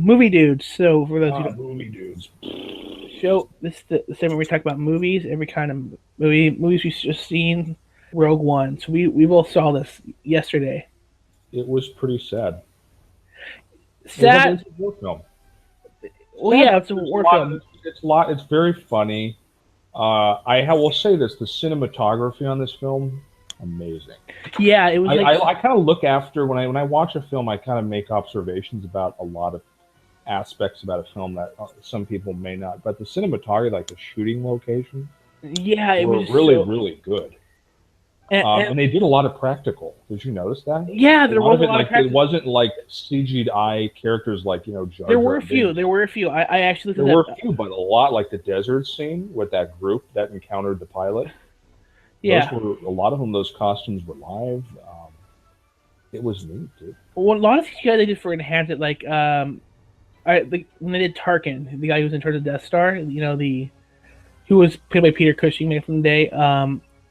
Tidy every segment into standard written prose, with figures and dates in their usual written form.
Movie dudes. So for those who don't Movie dudes. show this is the segment where we talk about movies, every kind of movies we've just seen. Rogue One. So we both saw this yesterday. It was pretty sad. Sad. It's a war film. Well, Sad. yeah, it's a There's a war lot. film. It's a lot. It's very funny. Will say this: the cinematography on this film, amazing. Yeah, it was like I kind of look after when I watch a film, I kind of make observations about a lot of aspects about a film that some people may not. But the cinematography, like the shooting location, yeah, it were was really so. really good. And And they did a lot of practical. Did you notice that? yeah, A there lot was of a it, lot of like it practice. wasn't like CGI characters like Jar There were Jar a few. Binks. There were a few. I actually There looked were at a that. few, but a lot like the desert scene with that group that encountered the pilot. Those Yeah, were a lot of them. Those costumes were live. It was neat, dude. well, a lot of CGI they did for enhance it, like when they did Tarkin, the guy who was in charge of Death Star, the who was played by Peter Cushing back from the day.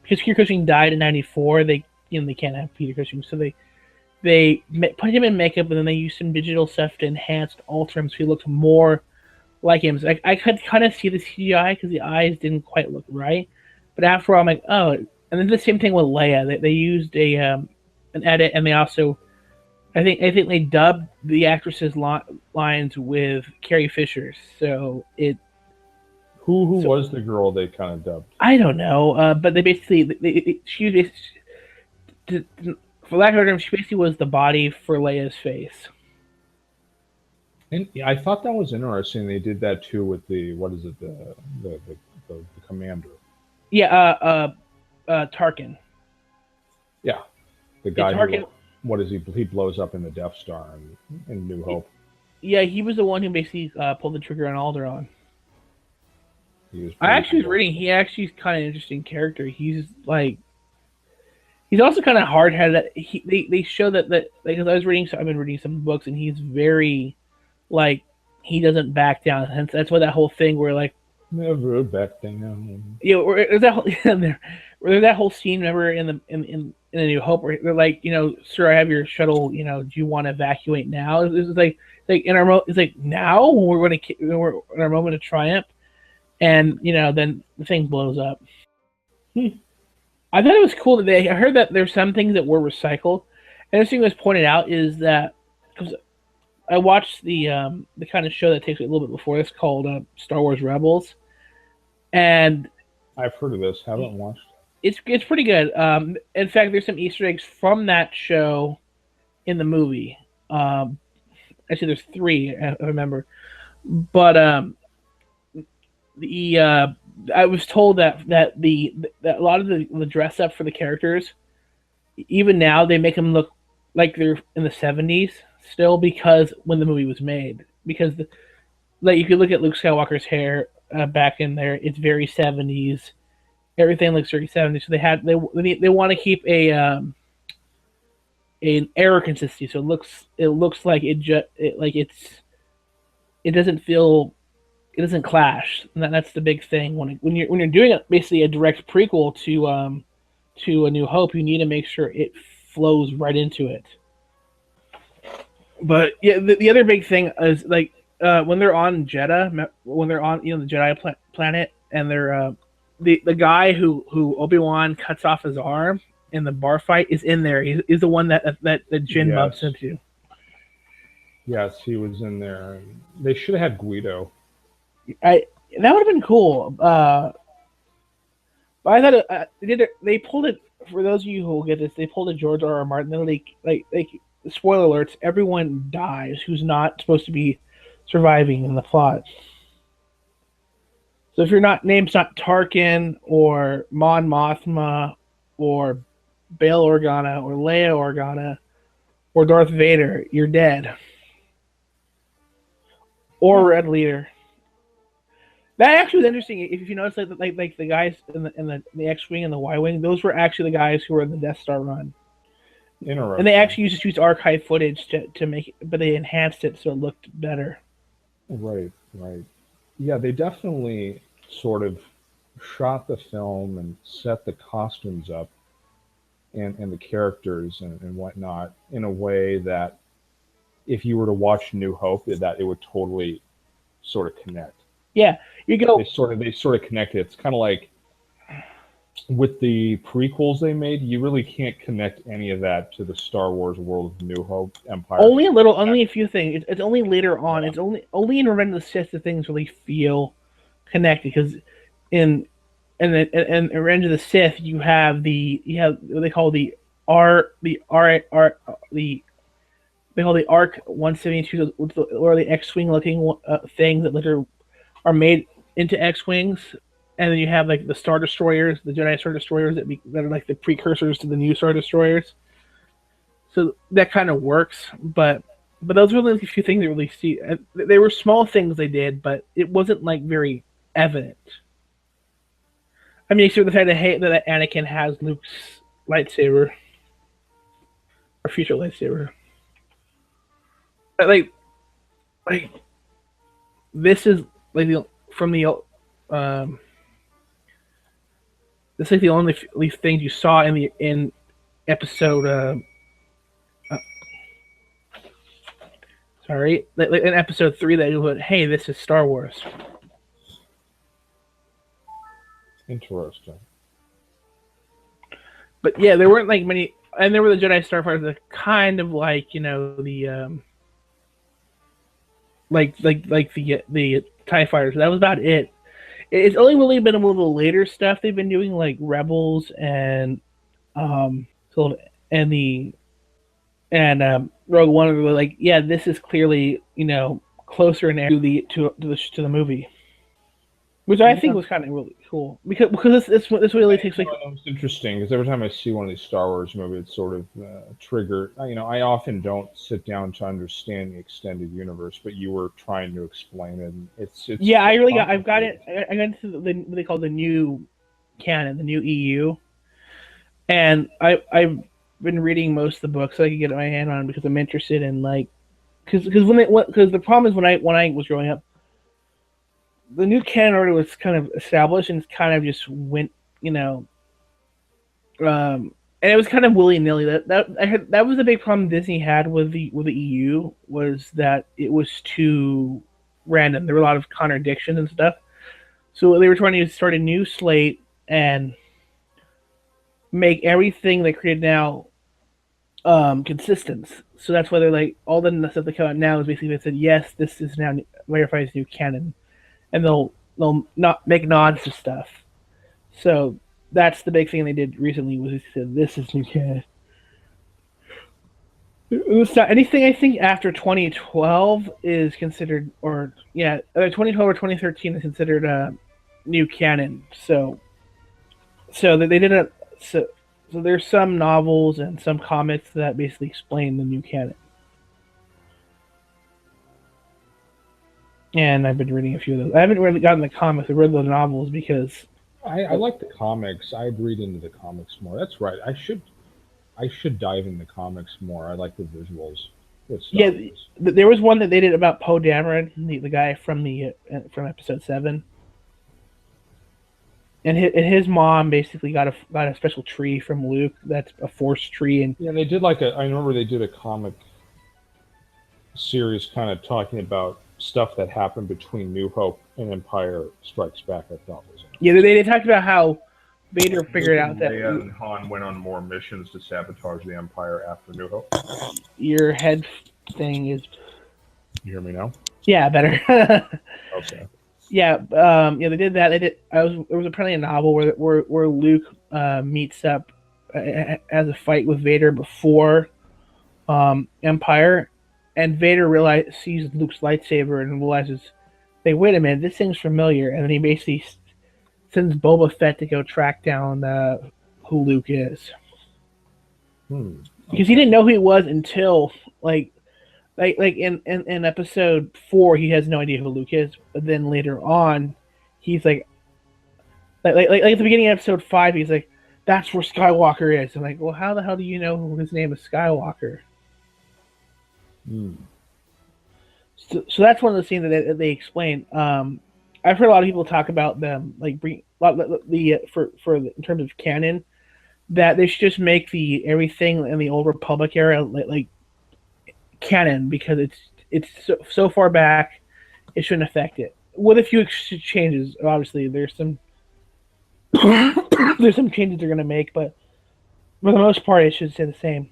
Because Peter Cushing died in '94, they can't have Peter Cushing, so they put him in makeup and then they used some digital stuff to enhance and alter him so he looked more like him. So I could kind of see the CGI because the eyes didn't quite look right, but after all, I'm like, oh. And then the same thing with Leia. They used an edit, and they also I think they dubbed the actress's lines with Carrie Fisher. So Who so was the girl they kind of dubbed? I don't know, but they basically she was for lack of a term, she basically was the body for Leia's face. And yeah, I thought that was interesting. They did that too with the what is it the the, the commander. Yeah, Tarkin. Yeah, the Yeah, guy Tarkin. who what is he blows up in the Death Star in New Hope. Yeah, he was the one who basically pulled the trigger on Alderaan. He was I pretty actually was cool. reading. He actually is kind of an interesting character. He's also kind of hard headed. They show that because I was reading. So I've been reading some books, and he's very like he doesn't back down. Hence, that's why that whole thing where like Never back down. there's that whole, where there's that whole scene. Remember in A New Hope where they're like, sir, I have your shuttle. Do you want to evacuate now? It's like in our it's like now when we're in our moment of triumph, and then the thing blows up. I thought it was cool that I heard that there's some things that were recycled. And the thing that was pointed out is that because I watched the kind of show that takes a little bit before this called Star Wars Rebels, and I've heard of this. Haven't watched. it's pretty good. In fact, there's some Easter eggs from that show in the movie. Um, Actually, there's three I remember, but the I was told that a lot of the dress up for the characters, even now they make them look like they're in the '70s still because when the movie was made, because like you could look at Luke Skywalker's hair back in there, it's very '70s. Everything looks very '70s. So they want to keep an air consistency, so it looks like it doesn't feel it doesn't clash. And that's the big thing when you're doing basically a direct prequel to A New Hope, you need to make sure it flows right into it. But yeah, the other big thing is like when they're on Jeddah, when they're on the Jedi planet, and they're the guy who Obi-Wan cuts off his arm in the bar fight is in there. He's the one that Jin bumps Yes, into. yes, he was in there. They should have had Guido. I That would have been cool. But I thought they pulled it for those of you who will get this. They pulled a George R. R. Martin. Then like spoiler alerts. Everyone dies who's not supposed to be surviving in the plot. So if your not name's not Tarkin or Mon Mothma or Bail Organa or Leia Organa or Darth Vader, you're dead. Or Huh. Red Leader. That actually was interesting. If you notice, like the guys in the X-wing and the Y-wing, those were actually the guys who were in the Death Star run, and they Interesting. actually used archive footage to make it, but they enhanced it so it looked better. Right, right. Yeah, they definitely sort of shot the film and set the costumes up and the characters and whatnot in a way that if you were to watch New Hope, that it would totally sort of connect. Yeah, you go. They sort of connect it. It's kind of like with the prequels they made, you really can't connect any of that to the Star Wars world of New Hope Empire. Only a little, only a few things. It's only later on. Yeah. It's only in Revenge of the Sith that things really feel connected. Because in Revenge of the Sith, you have what they call the they call the Arc 172, or the X-wing looking things that later are made into X-wings, and then you have like the Star Destroyers, the Jedi Star Destroyers that are like the precursors to the new Star Destroyers. So that kind of works, but those were the few things that really see. They were small things they did, but it wasn't like very evident. I mean, except the fact that Anakin has Luke's lightsaber, or future lightsaber. But like this is like from the this is like the only things you saw in episode. Sorry, like in episode 3 that you went, hey, this is Star Wars. Interesting. But yeah, there weren't like many, and there were the Jedi Starfighters that kind of like the like the TIE fighters. That was about it. It's only really been a little later stuff they've been doing, like Rebels and sort of and Rogue One. Were like, yeah, this is clearly closer in to the movie, which I think was kind of really cool because this really takes like. It's interesting because every time I see one of these Star Wars movies, it's sort of trigger. I often don't sit down to understand the extended universe, but you were trying to explain it. And it's yeah, I've got it. I got into what they call the new canon, the new EU, and I've been reading most of the books so I can get my hand on it because I'm interested in because the problem is when I was growing up, the new canon already was kind of established and it's kind of just went, and it was kind of willy nilly. That was the big problem Disney had with the EU, was that it was too random. There were a lot of contradictions and stuff. So they were trying to start a new slate and make everything they created now consistent. So that's why they're like all the stuff that come out now is basically they said yes, this is now verified as new canon. And they'll not make nods to stuff. So that's the big thing they did recently was they said this is new canon. It's not anything I think after 2012 is considered, 2012 or 2013 is considered new canon. So they did a so there's some novels and some comics that basically explain the new canon. And I've been reading a few of those. I haven't really gotten the comics. I've read the novels because I like the comics. I'd read into the comics more. That's right. I should dive into the comics more. I like the visuals. Yeah, there was one that they did about Poe Dameron, the guy from episode 7, and his mom basically got a special tree from Luke. That's a Force tree, and yeah, they did I remember they did a comic series kind of talking about stuff that happened between New Hope and Empire Strikes Back. I thought was they talked about how Vader figured out that Leia and Han went on more missions to sabotage the Empire after New Hope. Your head thing is. You hear me now? Yeah, better. Okay. Yeah, they did that. They did. There was apparently a novel where Luke meets up as a fight with Vader before Empire. And Vader sees Luke's lightsaber and realizes, hey, wait a minute, this thing's familiar. And then he basically sends Boba Fett to go track down who Luke is. Because he didn't know who he was until, like in episode 4, he has no idea who Luke is. But then later on, he's like at the beginning of episode 5, he's like, that's where Skywalker is. I'm like, well, how the hell do you know his name is Skywalker? So that's one of the scenes that they explain. I've heard a lot of people talk about them, like in terms of canon, that they should just make everything in the Old Republic era like canon because it's so far back, it shouldn't affect it. With a few changes, obviously there's some there's some changes they're gonna make, but for the most part, it should stay the same.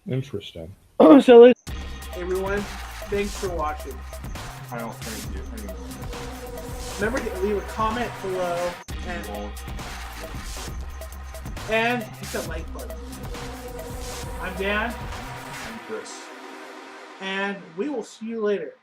Interesting. So let's everyone, thanks for watching. I don't thank you. Remember to leave a comment below and hit the like button. I'm Dan. I'm Chris. And we will see you later.